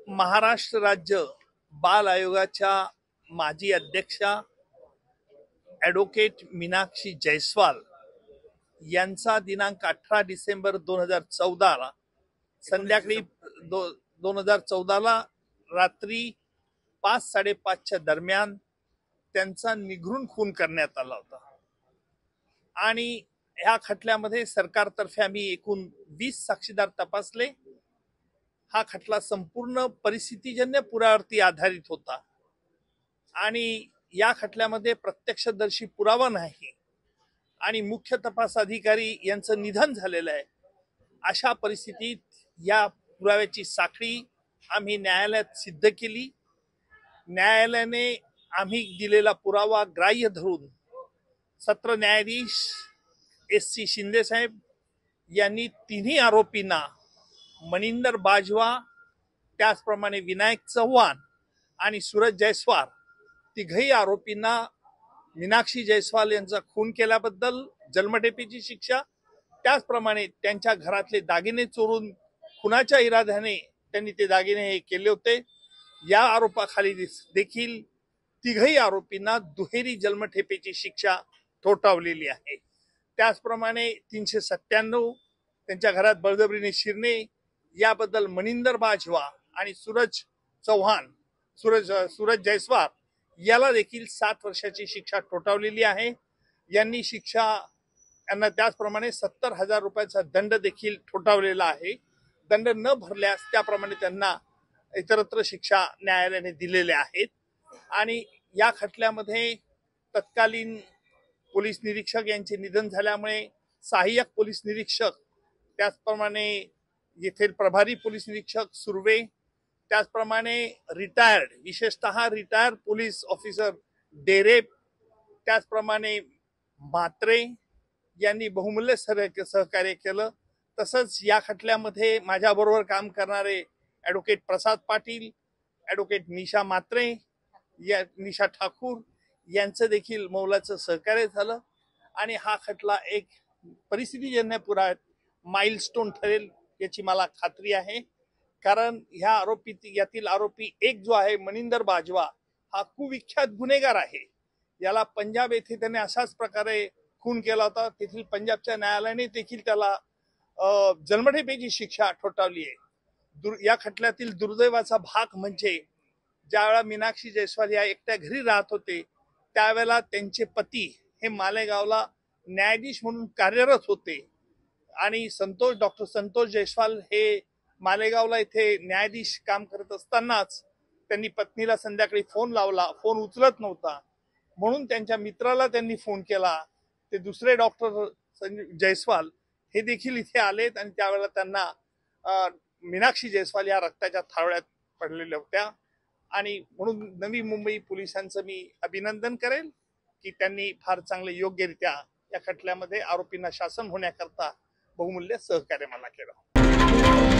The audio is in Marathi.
महाराष्ट्र राज्य बाल आयोगाच्या माजी अध्यक्षा ॲडव्होकेट मीनाक्षी जयस्वाल यांचा दिनांक 18 डिसेंबर 2014 ला संध्याकाळी 2014 ला रात्री 5-5:30च्या दरम्यान त्यांचा निघरून खून करण्यात आला होता। आणि ह्या खटल्यामध्ये सरकारतर्फे आम्ही एकूण 20 साक्षीदार तपासले। हा खटला संपूर्ण परिस्थितीजन्य पुराव्यावरती आधारित होता आणि या खटल्यामध्ये प्रत्यक्षदर्शी पुरावा नाही आणि मुख्य तपास अधिकारी यांचं निधन झालेलं आहे। अशा परिस्थितीत या पुराव्याची साखळी आम्ही न्यायालयात सिद्ध केली। न्यायालयाने आम्ही दिलेला पुरावा ग्राह्य धरून सत्र न्यायाधीश SC शिंदे साहेब यांनी तिन्ही आरोपींना मनिंदर बाजवा, त्याचप्रमाणे विनायक चव्हाण आणि सूरज जयस्वाल तिघही आरोपींना मीनाक्षी जयस्वाल यांचा खून केल्याबद्दल जन्मठेपेची शिक्षा, त्याचप्रमाणे त्यांच्या घरातले दागिने चोरून खुनाच्या इराद्याने त्यांनी ते दागिने हे केले होते, या आरोपाखाली देखील तिघही आरोपींना दुहेरी जन्मठेपेची शिक्षा ठोठावलेली आहे। त्याचप्रमाणे 397 त्यांच्या घरात बळजबरीने शिरणे याबद्दल मनिंदर बाजवा आणि सूरज जयस्वाल याला देखील 7 वर्षाची शिक्षा ठोठावलेली आहे। यांना त्याचप्रमाणे 70,000 रुपयाचा दंड देखील ठोठावलेला आहे। दंड न भरल्यास त्याप्रमाणे त्यांना इतरत्र शिक्षा न्यायालयाने दिलेल्या आहेत। आणि या खटल्यामध्ये तत्कालीन पोलीस निरीक्षक यांचे निधन झाल्यामुळे सहाय्यक पोलीस निरीक्षक, त्याचप्रमाणे येथील प्रभारी पोलीस निरीक्षक सुर्वे, त्याचप्रमाणे विशेषतः रिटायर्ड पोलीस ऑफिसर डेरे, त्याचप्रमाणे म्हात्रे यांनी बहुमूल्य सहकार्य केलं। तसंच या खटल्यामध्ये माझ्याबरोबर काम करणारे ॲडव्होकेट प्रसाद पाटील, ॲडव्होकेट निशा ठाकूर यांचं देखील मोलाचं सहकार्य झालं। आणि हा खटला एक परिस्थितीजन्य पुराव्यात माइलस्टोन ठरेल याची मला खात्री आहे। कारण यातील आरोपी एक जो आहे मनिंदर बाजवा हा कुविख्यात गुन्हेगार आहे। याला पंजाब येथे त्याने अशाच प्रकारे खून केला होता। तेथील पंजाबच्या न्यायालयाने देखील त्याला जन्मठेपेची शिक्षा ठोठावली आहे। या खटल्यातील दुर्दैवाचा भाग म्हणजे ज्यावेळा मीनाक्षी जयस्वाल या एकट्या घरी राहत होते त्यावेळेला त्यांचे पती हे मालेगावला न्यायाधीश म्हणून कार्यरत होते आणि डॉक्टर संतोष जयस्वाल हे मालेगावला इथे न्यायाधीश काम करत असतानाच त्यांनी पत्नीला संध्याकाळी फोन लावला, फोन उचलत नव्हता, म्हणून त्यांच्या मित्राला त्यांनी फोन केला। ते दुसरे डॉक्टर जयस्वाल हे देखील इथे आलेत आणि त्यावेळेला त्यांना मीनाक्षी जयस्वाल या रक्ताच्या थारोळ्यात पडलेल्या होत्या। आणि म्हणून नवी मुंबई पोलिसांचं मी अभिनंदन करेल की त्यांनी फार चांगले योग्यरित्या या खटल्यामध्ये आरोपींना शासन होण्याकरता बहुमूल्य सहकार्य मला केलं।